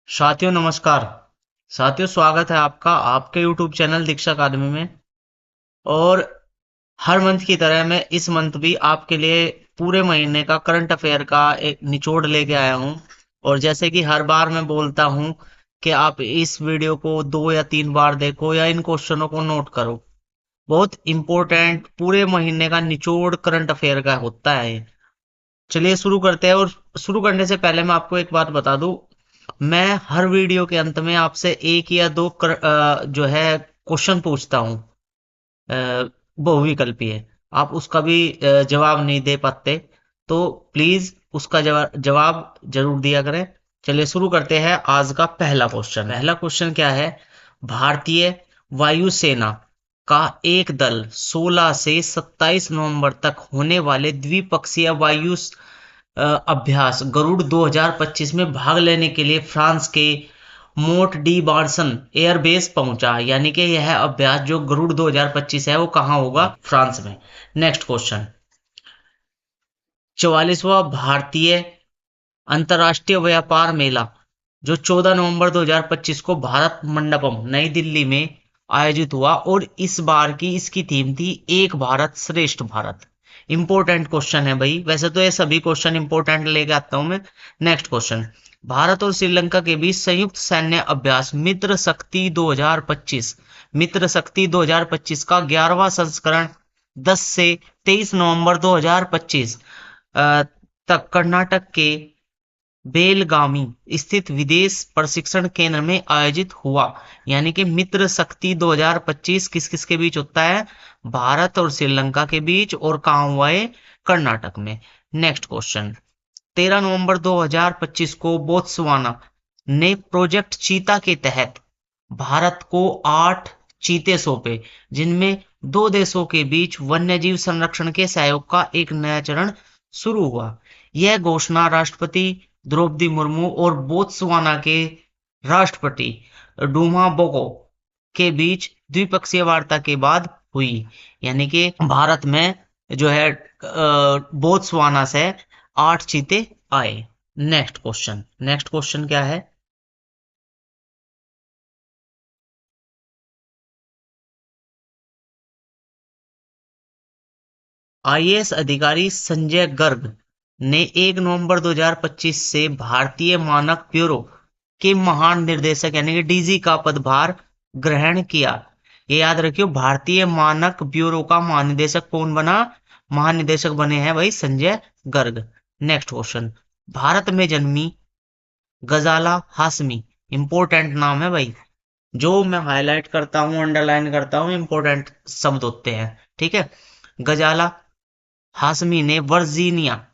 साथियों नमस्कार। साथियों स्वागत है आपका आपके YouTube चैनल दीक्षा अकादमी में। और हर मंथ की तरह मैं इस मंथ भी आपके लिए पूरे महीने का करंट अफेयर का एक निचोड़ लेके आया हूँ। और जैसे कि हर बार मैं बोलता हूँ कि आप इस वीडियो को 2 या 3 बार देखो या इन क्वेश्चनों को नोट करो। बहुत इंपॉर्टेंट पूरे महीने का निचोड़ करंट अफेयर का होता है ये। चलिए शुरू करते हैं। और शुरू करने से पहले मैं आपको एक बात बता दूं। मैं हर वीडियो के अंत में आपसे एक या दो जो है क्वेश्चन पूछता हूँ। बहुविकल्पीय आप उसका भी जवाब नहीं दे पाते तो प्लीज उसका जवाब जरूर दिया करें। चलिए शुरू करते हैं आज का पहला क्वेश्चन। पहला क्वेश्चन क्या है। भारतीय वायुसेना का एक दल 16 से 27 नवंबर तक होने वाले द्विपक्षीय वायु अभ्यास गरुड़ 2025 में भाग लेने के लिए फ्रांस के मोट डी बार्सन एयरबेस पहुंचा। यानी कि यह अभ्यास जो गरुड़ 2025 है वो कहाँ होगा, फ्रांस में। Next question. 44वां भारतीय अंतर्राष्ट्रीय व्यापार मेला जो 14 नवंबर 2025 को भारत मंडपम नई दिल्ली में आयोजित हुआ और इस बार की इसकी थीम थी एक भारत श्रेष्ठ भारत। इंपॉर्टेंट क्वेश्चन है भाई, वैसे तो ये सभी क्वेश्चन इंपॉर्टेंट लेके आता हूं मैं। Next question. भारत और श्रीलंका के बीच संयुक्त सैन्य अभ्यास मित्र शक्ति 2025, मित्र शक्ति 2025 का 11वां संस्करण 10 से 23 नवंबर 2025 तक कर्नाटक के बेलगामी स्थित विदेश प्रशिक्षण केंद्र में आयोजित हुआ। यानी कि मित्र शक्ति 2025 किस किस के बीच होता है, भारत और श्रीलंका के बीच। और कहाँ हुआ है, कर्नाटक में। Next question. 13 नवंबर 2025 को बोत्सवाना ने प्रोजेक्ट चीता के तहत भारत को 8 चीते सौंपे, जिनमें दो देशों के बीच वन्यजीव संरक्षण के सहयोग का एक नया चरण शुरू हुआ। यह घोषणा राष्ट्रपति द्रौपदी मुर्मू और बोत्सवाना के राष्ट्रपति डूमा बोको के बीच द्विपक्षीय वार्ता के बाद हुई। यानी कि भारत में जो है बोत्सवाना से 8 चीते आए। Next question. नेक्स्ट क्वेश्चन क्या है। आईएएस अधिकारी संजय गर्ग ने 1 नवंबर 2025 से भारतीय मानक ब्यूरो के महानिदेशक यानी कि डीजी का पदभार ग्रहण किया। ये याद रखियो, भारतीय मानक ब्यूरो का महानिदेशक कौन बना, महानिदेशक बने हैं भाई संजय गर्ग। Next question. भारत में जन्मी गजाला हाशमी, इंपोर्टेंट नाम है भाई, जो मैं हाईलाइट करता हूँ अंडरलाइन करता हूँ, इंपोर्टेंट शब्द होते हैं, ठीक है। गजाला हाशमी ने वर्जीनिया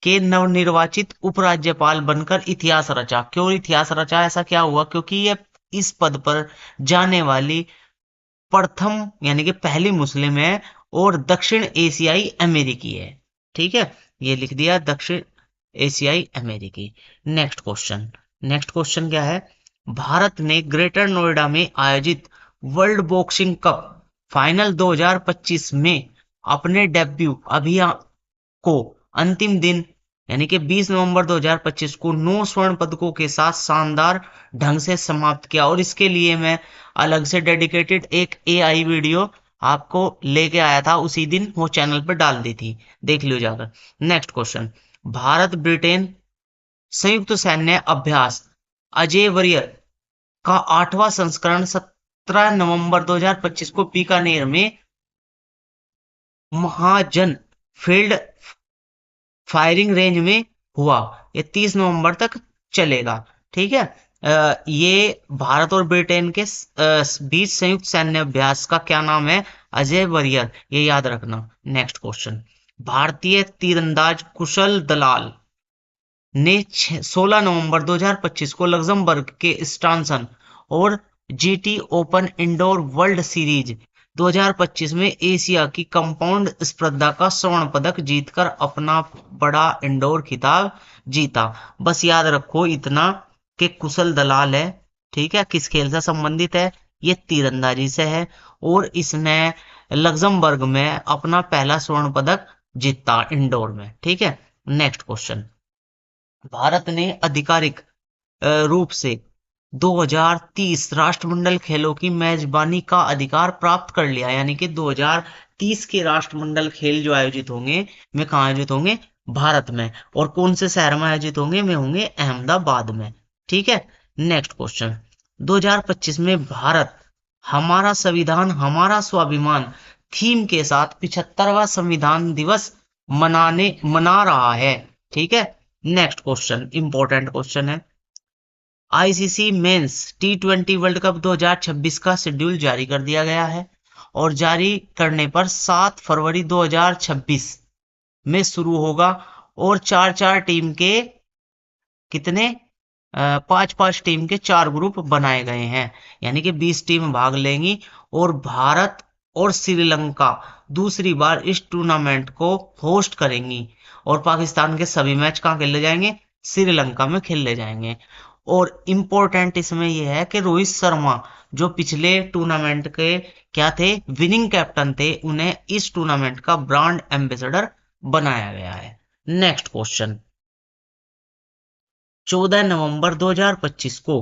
के नवनिर्वाचित उपराज्यपाल बनकर इतिहास रचा। क्यों इतिहास रचा, ऐसा क्या हुआ, क्योंकि ये इस पद पर जाने वाली प्रथम यानी कि पहली मुस्लिम है और दक्षिण एशियाई अमेरिकी है। ठीक है, ये लिख दिया दक्षिण एशियाई अमेरिकी। Next question. नेक्स्ट क्वेश्चन क्या है। भारत ने ग्रेटर नोएडा में आयोजित वर्ल्ड बॉक्सिंग कप फाइनल 2025 में अपने डेब्यू अभियान को अंतिम दिन यानी कि 20 नवंबर 2025 को 9 स्वर्ण पदकों के साथ शानदार ढंग से समाप्त किया। और इसके लिए मैं अलग से डेडिकेटेड एक एआई वीडियो आपको लेके आया था, उसी दिन वो चैनल पर डाल दी थी, देख लियो जाकर। Next question. भारत ब्रिटेन संयुक्त सैन्य अभ्यास अजय वरियर का 8वां संस्करण 17 नवंबर 2025 को बीकानेर में महाजन फील्ड फायरिंग रेंज में हुआ। ये 30 नवंबर तक चलेगा। ठीक है। ये भारत और ब्रिटेन के बीच संयुक्त सैन्य अभ्यास का क्या नाम है, अजय वरियर, ये याद रखना। Next question. भारतीय तीरंदाज कुशल दलाल ने 16 नवंबर 2025 को लग्जमबर्ग के स्टानसन और GT open indoor world series 2025 में एशिया की कंपाउंड स्पर्धा का स्वर्ण पदक जीतकर अपना बड़ा इंडोर खिताब जीता। बस याद रखो इतना कि कुशल दलाल है, ठीक है, किस खेल से संबंधित है, ये तीरंदाजी से है और इसने लग्जमबर्ग में अपना पहला स्वर्ण पदक जीता इंडोर में। ठीक है। Next question. भारत ने आधिकारिक रूप से 2030 राष्ट्रमंडल खेलों की मेजबानी का अधिकार प्राप्त कर लिया। यानी कि 2030 के राष्ट्रमंडल खेल जो आयोजित होंगे वे कहाँ आयोजित होंगे? भारत में। और कौन से शहर में आयोजित होंगे? वे होंगे अहमदाबाद में। ठीक है। नेक्स्ट क्वेश्चन, 2025 में भारत हमारा संविधान हमारा स्वाभिमान थीम के साथ 75वां संविधान दिवस मना रहा है। ठीक है। नेक्स्ट क्वेश्चन इंपॉर्टेंट क्वेश्चन है, आईसीसी मेंस टी20 वर्ल्ड कप 2026 का शेड्यूल जारी कर दिया गया है और जारी करने पर 7 फरवरी 2026 में शुरू होगा और चार चार टीम के कितने 5-5 टीम के 4 ग्रुप बनाए गए हैं। यानी कि 20 टीम भाग लेंगी और भारत और श्रीलंका दूसरी बार इस टूर्नामेंट को होस्ट करेंगी और पाकिस्तान के सभी मैच कहाँ खेले जाएंगे? श्रीलंका में खेले जाएंगे। और इम्पोर्टेंट इसमें यह है कि रोहित शर्मा जो पिछले टूर्नामेंट के क्या थे? विनिंग कैप्टन थे, उन्हें इस टूर्नामेंट का ब्रांड एम्बेसडर बनाया गया है। नेक्स्ट क्वेश्चन, 14 नवंबर 2025 को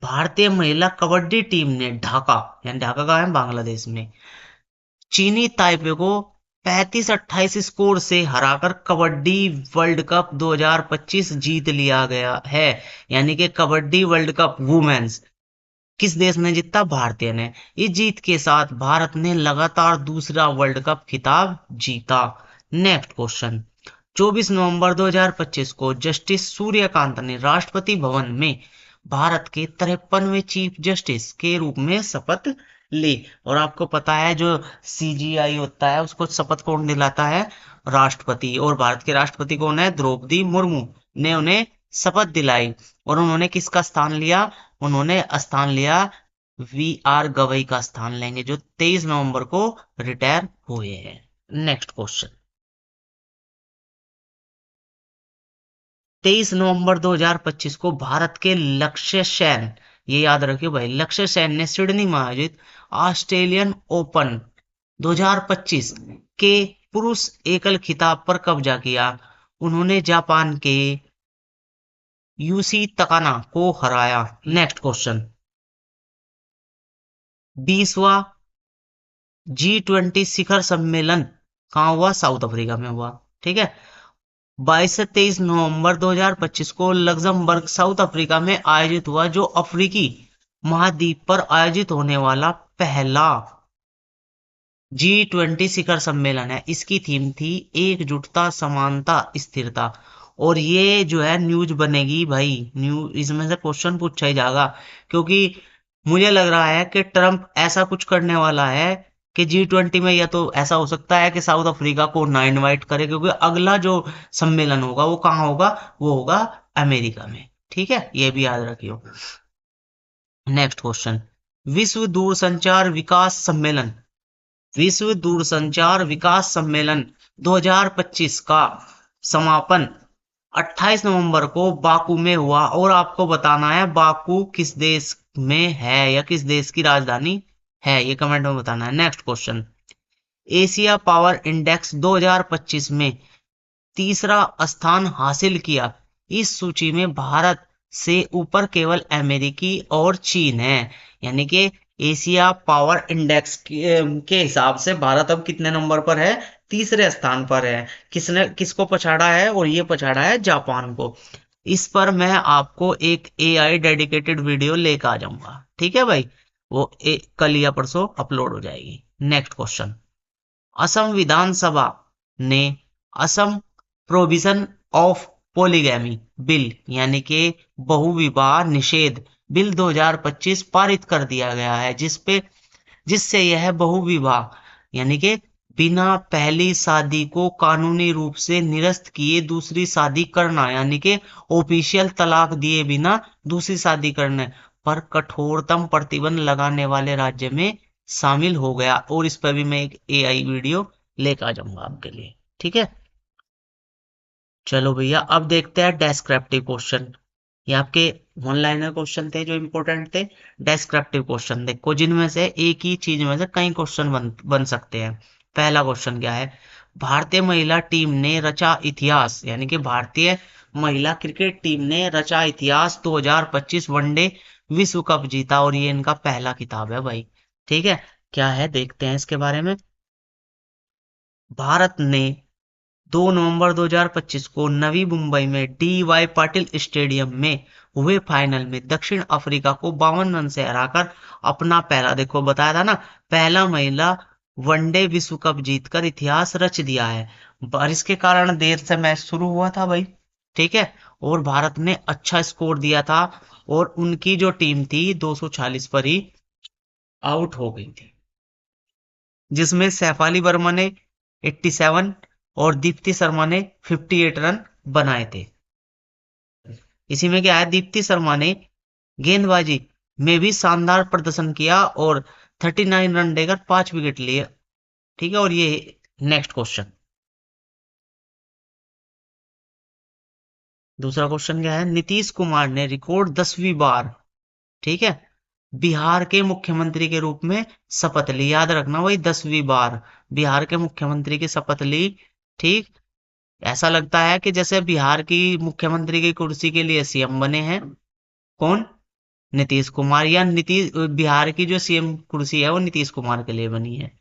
भारतीय महिला कबड्डी टीम ने ढाका, यानी ढाका कहाँ है? बांग्लादेश में, चीनी ताइपे को 35-28 स्कोर से हराकर कबड्डी वर्ल्ड कप 2025 जीत लिया गया है। यानी कि कबड्डी वर्ल्ड कप वुमेन्स किस देश ने जीता? भारतीय ने। इस जीत के साथ भारत ने लगातार दूसरा वर्ल्ड कप खिताब जीता। नेक्स्ट क्वेश्चन, 24 नवंबर 2025 को जस्टिस सूर्यकांत ने राष्ट्रपति भवन में भारत के 53वें चीफ जस्टिस के रूप में शपथ ली। और आपको पता है जो सीजीआई होता है उसको शपथ कौन दिलाता है? राष्ट्रपति। और भारत के राष्ट्रपति कौन है? द्रौपदी मुर्मू ने उन्हें शपथ दिलाई। और उन्होंने किसका स्थान लिया? उन्होंने स्थान लिया वी आर गवई का स्थान लेंगे जो 23 नवंबर को रिटायर हुए हैं। नेक्स्ट क्वेश्चन, 23 नवंबर 2025 को भारत के लक्ष्य सेन, ये याद रखियो भाई, लक्ष्य सेन ने सिडनी में आयोजित ऑस्ट्रेलियन ओपन 2025 के पुरुष एकल खिताब पर कब्जा किया। उन्होंने जापान के यूसी तकाना को हराया। नेक्स्ट क्वेश्चन, 20वां G20 शिखर सम्मेलन कहाँ हुआ? साउथ अफ्रीका में हुआ। ठीक है। 22 से 23 नवंबर 2025 को लग्जमबर्ग साउथ अफ्रीका में आयोजित हुआ जो अफ्रीकी महाद्वीप पर आयोजित होने वाला पहला G20 शिखर सम्मेलन है। इसकी थीम थी एकजुटता, समानता, स्थिरता। और ये जो है न्यूज बनेगी भाई, न्यूज इसमें से क्वेश्चन पूछा ही जाएगा क्योंकि मुझे लग रहा है कि ट्रम्प ऐसा कुछ करने वाला है कि G20 में या तो ऐसा हो सकता है कि साउथ अफ्रीका को ना इनवाइट करे क्योंकि अगला जो सम्मेलन होगा वो कहाँ होगा? वो होगा अमेरिका में। ठीक है, ये भी याद रखियो। नेक्स्ट क्वेश्चन, विश्व दूरसंचार विकास सम्मेलन, विश्व दूरसंचार विकास सम्मेलन 2025 का समापन 28 नवंबर को बाकू में हुआ। और आपको बताना है बाकू किस देश में है या किस देश की राजधानी है, ये कमेंट में बताना है। Next question, Asia power index 2025 में तीसरा स्थान हासिल किया। इस सूची में भारत से ऊपर केवल अमेरिकी और चीन है। यानी कि एशिया पावर इंडेक्स के हिसाब से भारत अब कितने नंबर पर है? तीसरे स्थान पर है। किसने किसको पछाड़ा है? और ये पछाड़ा है जापान को। इस पर मैं आपको एक एआई डेडिकेटेड वीडियो लेकर आ जाऊंगा। ठीक है भाई, वो कल या परसों अपलोड हो जाएगी। नेक्स्ट क्वेश्चन, असम विधानसभा ने Assam provision of polygamy bill यानी कि बहुविवाह निषेध बिल 2025 पारित कर दिया गया है जिससे यह बहुविवाह यानी कि बिना पहली शादी को कानूनी रूप से निरस्त किए दूसरी शादी करना यानी कि ऑफिशियल तलाक दिए बिना दूसरी शादी करने पर कठोरतम प्रतिबंध लगाने वाले राज्य में शामिल हो गया। और इस पर भी मैं एक एआई वीडियो लेकर आ जाऊंगा आपके लिए। ठीक है, चलो भैया अब देखते हैं डेस्क्रिप्टिव क्वेश्चन। ये आपके वन लाइनर क्वेश्चन थे जो इंपॉर्टेंट थे। डेस्क्रिप्टिव क्वेश्चन देखो जिनमें से एक ही चीज में से कई क्वेश्चन बन सकते हैं। पहला क्वेश्चन क्या है? भारतीय महिला टीम ने रचा इतिहास, यानी कि भारतीय महिला क्रिकेट टीम ने रचा इतिहास, 2025 वनडे विश्व कप जीता, और ये इनका पहला खिताब है भाई। ठीक है, क्या है देखते हैं इसके बारे में। भारत ने 2 नवंबर 2025 को नवी मुंबई में डी वाई पाटिल स्टेडियम में हुए फाइनल में दक्षिण अफ्रीका को 52 रन से हराकर अपना पहला, देखो बताया था ना, पहला महिला वनडे विश्व कप जीतकर इतिहास रच दिया है। बारिश के कारण देर से मैच शुरू हुआ था भाई। ठीक है, और भारत ने अच्छा स्कोर दिया था, और उनकी जो टीम थी 240 पर ही आउट हो गई थी, जिसमें सैफाली वर्मा ने 87 और दीप्ति शर्मा ने 58 रन बनाए थे। इसी में क्या है, दीप्ति शर्मा ने गेंदबाजी में भी शानदार प्रदर्शन किया और 39 रन देकर 5 विकेट लिए। ठीक है, और ये नेक्स्ट क्वेश्चन, दूसरा क्वेश्चन क्या है, नीतीश कुमार ने रिकॉर्ड 10वीं बार, ठीक है, बिहार के मुख्यमंत्री के रूप में शपथ ली। याद रखना भाई, 10वीं बार बिहार के मुख्यमंत्री की शपथ ली। ठीक, ऐसा लगता है कि जैसे बिहार की मुख्यमंत्री की कुर्सी के लिए सीएम बने हैं कौन, नीतीश कुमार, या नीतीश बिहार की जो सीएम कुर्सी है वो नीतीश कुमार के लिए बनी है।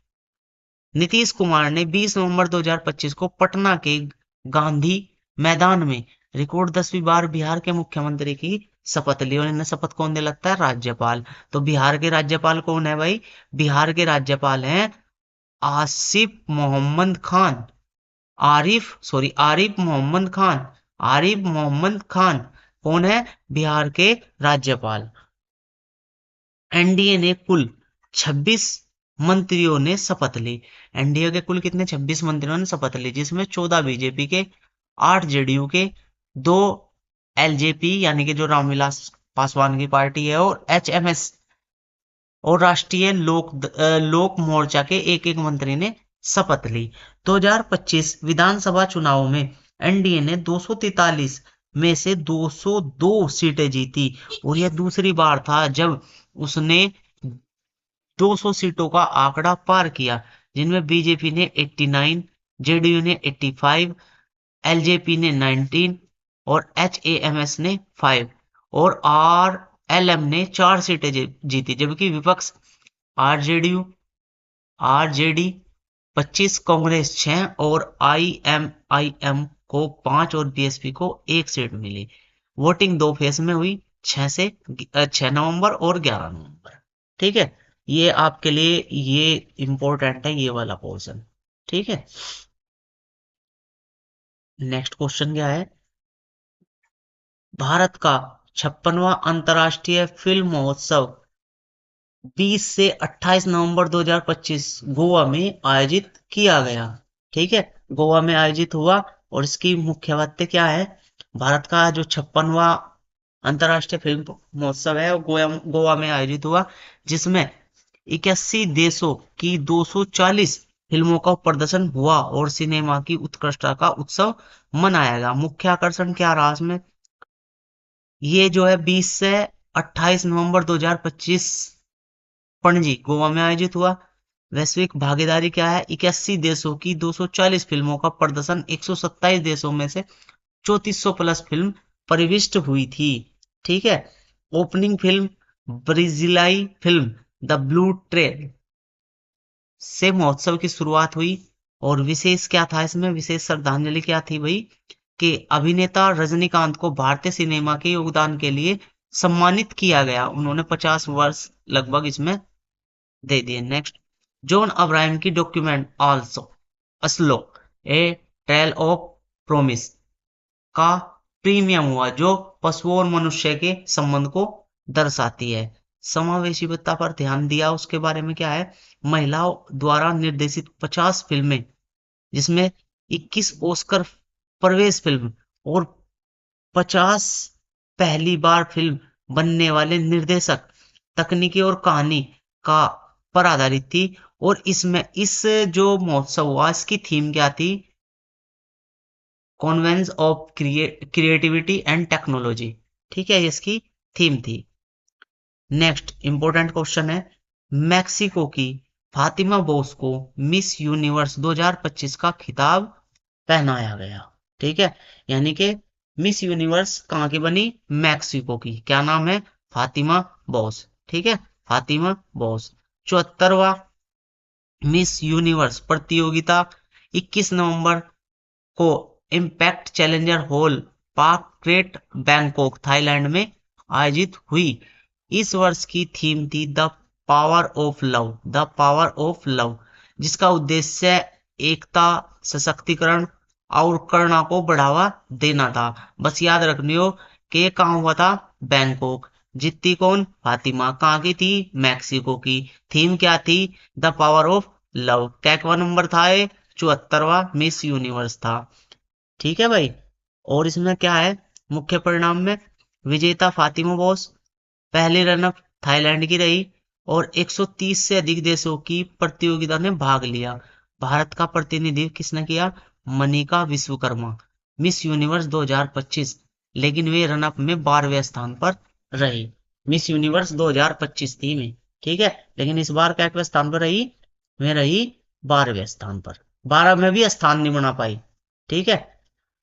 नीतीश कुमार ने 20 नवंबर 2025 को पटना के गांधी मैदान में रिकॉर्ड 10वीं बार बिहार के मुख्यमंत्री की शपथ ली, और इन्हें शपथ कौन दे लगता है, राज्यपाल। तो बिहार के राज्यपाल कौन है भाई, बिहार के राज्यपाल हैं आसिफ मोहम्मद खान, आरिफ मोहम्मद खान, आरिफ मोहम्मद खान कौन है, बिहार के राज्यपाल। एनडीए ने कुल 26 मंत्रियों ने शपथ ली। एनडीए के कुल कितने, 26 मंत्रियों ने शपथ ली, जिसमें 14 बीजेपी के, 8 जेडीयू के, 2 एलजेपी यानी कि जो रामविलास पासवान की पार्टी है, और एचएमएस और राष्ट्रीय लोक मोर्चा के एक एक मंत्री ने शपथ ली। 2025 विधानसभा चुनाव में एनडीए ने 243 में से 202 सीटें जीती, और यह दूसरी बार था जब उसने 200 सीटों का आंकड़ा पार किया, जिनमें बीजेपी ने 89, जेडीयू ने 85, एलजेपी ने 19 और एचएएमएस ने 5, और आरएलएम ने 4 सीटें जीती, जबकि विपक्ष आरजेडीयू आरजेडी 25, कांग्रेस 6 और आईएमआईएम को 5 और बीएसपी को 1 सीट मिली। वोटिंग 2 फेज में हुई, 6 नवंबर और 11 नवंबर। ठीक है, ये आपके लिए ये इंपॉर्टेंट है, ये वाला पोर्शन। ठीक है, नेक्स्ट क्वेश्चन क्या है, भारत का 56वां अंतर्राष्ट्रीय फिल्म महोत्सव 20 से 28 नवंबर 2025 गोवा में आयोजित किया गया। ठीक है, गोवा में आयोजित हुआ, और इसकी मुख्य बातें क्या है, भारत का जो 56वां अंतर्राष्ट्रीय फिल्म महोत्सव है वो गोवा में आयोजित हुआ, जिसमें 81 देशों की 240 फिल्मों का प्रदर्शन हुआ, और सिनेमा की उत्कृष्टता का उत्सव मनाया गया। मुख्य आकर्षण क्या रहा इसमें, ये जो है 20 से 28 नवंबर 2025 पणजी गोवा में आयोजित हुआ। वैश्विक भागीदारी क्या है, 81 देशों की 240 फिल्मों का प्रदर्शन, 127 देशों में से 3400 प्लस फिल्म परिविष्ट हुई थी। ठीक है, ओपनिंग फिल्म ब्राजीलाई फिल्म द ब्लू ट्रेल से महोत्सव की शुरुआत हुई, और विशेष क्या था इसमें, विशेष श्रद्धांजलि क्या थी भाई, कि अभिनेता रजनीकांत को भारतीय सिनेमा के योगदान के लिए सम्मानित किया गया, उन्होंने 50 वर्ष लगभग इसमें दे दिए। नेक्स्ट, जॉन अब्राहम की डॉक्यूमेंट आल्सो अस्लो ए टेल ऑफ प्रोमिस का प्रीमियम हुआ, जो पशुओं और मनुष्य के संबंध को दर्शाती है। समावेशीता पर ध्यान दिया, उसके बारे में क्या है, महिलाओं द्वारा निर्देशित 50 फिल्में, जिसमें 21 ऑस्कर प्रवेश फिल्म और 50 पहली बार फिल्म बनने वाले निर्देशक, तकनीकी और कहानी का पर आधारित थी। और इसमें इस जो महोत्सव हुआ इसकी थीम क्या थी, conveyance of creativity and technology. ठीक है, इसकी थीम थी। नेक्स्ट इंपॉर्टेंट क्वेश्चन है, मैक्सिको की फातिमा बोस को मिस यूनिवर्स 2025 का खिताब पहनाया गया। ठीक है, यानी कि मिस यूनिवर्स कहाँ की बनी? मैक्सिको की। क्या नाम है? फातिमा बोस। ठीक है, फातिमा बोस। 74वां मिस यूनिवर्स प्रतियोगिता 21 नवंबर को impact challenger hall park great Bangkok Thailand में आयोजित हुई। इस वर्ष की थीम थी the power of love, the power of love, जिसका उद्देश्य एकता, सशक्तिकरण और करुणा को बढ़ावा देना था। बस याद रखनी हो कि ये कहाँ हुआ था? बैंकॉक। जीती कौन? फातिमा। कहाँ की थी? मैक्सिको की। थीम क्या थी? The power of love. कैकवा नंबर था ये? 74वां मिस यूनिवर्स था। ठीक है भाई। और इसमें क्या है मुख्य परिणाम में? विजेता फातिमा बोस पहली रनअप थाईलैंड की रही और 130 से अधिक देशों की प्रतियोगिता में भाग लिया। भारत का प्रतिनिधित्व किसने किया? Manika Vishwakarma, miss universe 2025। लेकिन वे रनअप में 12वें स्थान पर रही। मिस यूनिवर्स 2025 थी में। ठीक है, लेकिन इस बार क्या स्थान पर रही? वे रही 12वें स्थान पर। 12 में भी स्थान नहीं बना पाई। ठीक है,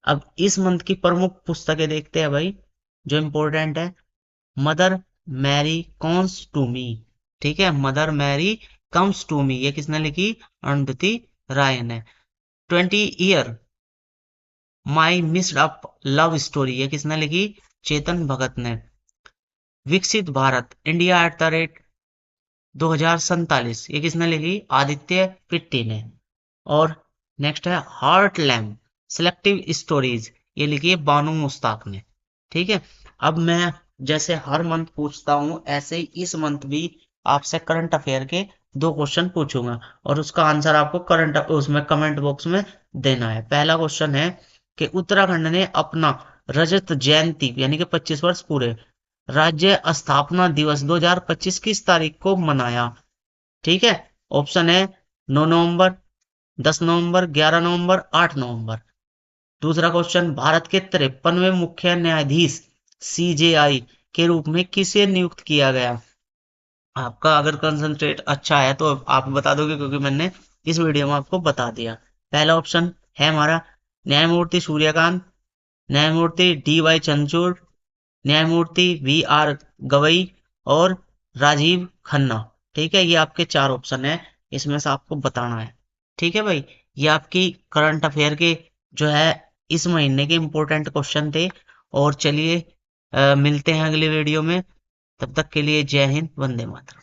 अब इस मंथ की प्रमुख पुस्तकें देखते हैं भाई, जो इंपॉर्टेंट है। Mother Mary comes to me. ठीक है, mother Mary comes to me, ये किसने लिखी? अरुंधति राय ने। 20 year my missed up love story, ये किसने लिखी? चेतन भगत ने। Viksit Bharat India at the rate 2047, ये किसने लिखी? आदित्य पिट्टी ने। और नेक्स्ट है हार्ट लैम्प सेलेक्टिव स्टोरीज, ये लिखी है बानू मुस्ताक ने। ठीक है, अब मैं जैसे हर मंथ पूछता हूं ऐसे ही इस मंथ भी आपसे करंट अफेयर के 2 क्वेश्चन पूछूंगा और उसका आंसर आपको करंट उसमें कमेंट बॉक्स में देना है। पहला क्वेश्चन है कि उत्तराखंड ने अपना रजत जयंती यानी कि 25 वर्ष पूरे राज्य स्थापना दिवस 2025 किस तारीख को मनाया? ठीक है, ऑप्शन है 9 नवंबर, 10 नवंबर, 11 नवंबर, 8 नवंबर। दूसरा क्वेश्चन, भारत के 53वें मुख्य न्यायाधीश सीजेआई के रूप में किसे नियुक्त किया गया? आपका अगर कंसंट्रेट अच्छा है तो आप बता दोगे, क्योंकि मैंने इस वीडियो में आपको बता दिया। पहला ऑप्शन है हमारा न्यायमूर्ति सूर्यकांत, न्यायमूर्ति डी वाई चंद्रचूड़, न्यायमूर्ति वी आर गवई और राजीव खन्ना। ठीक है, ये आपके 4 ऑप्शन है, इसमें से आपको बताना है। ठीक है भाई, ये आपकी करंट अफेयर के जो है इस महीने के इंपॉर्टेंट क्वेश्चन थे। और चलिए मिलते हैं अगले वीडियो में। तब तक के लिए जय हिंद, वंदे मातरम।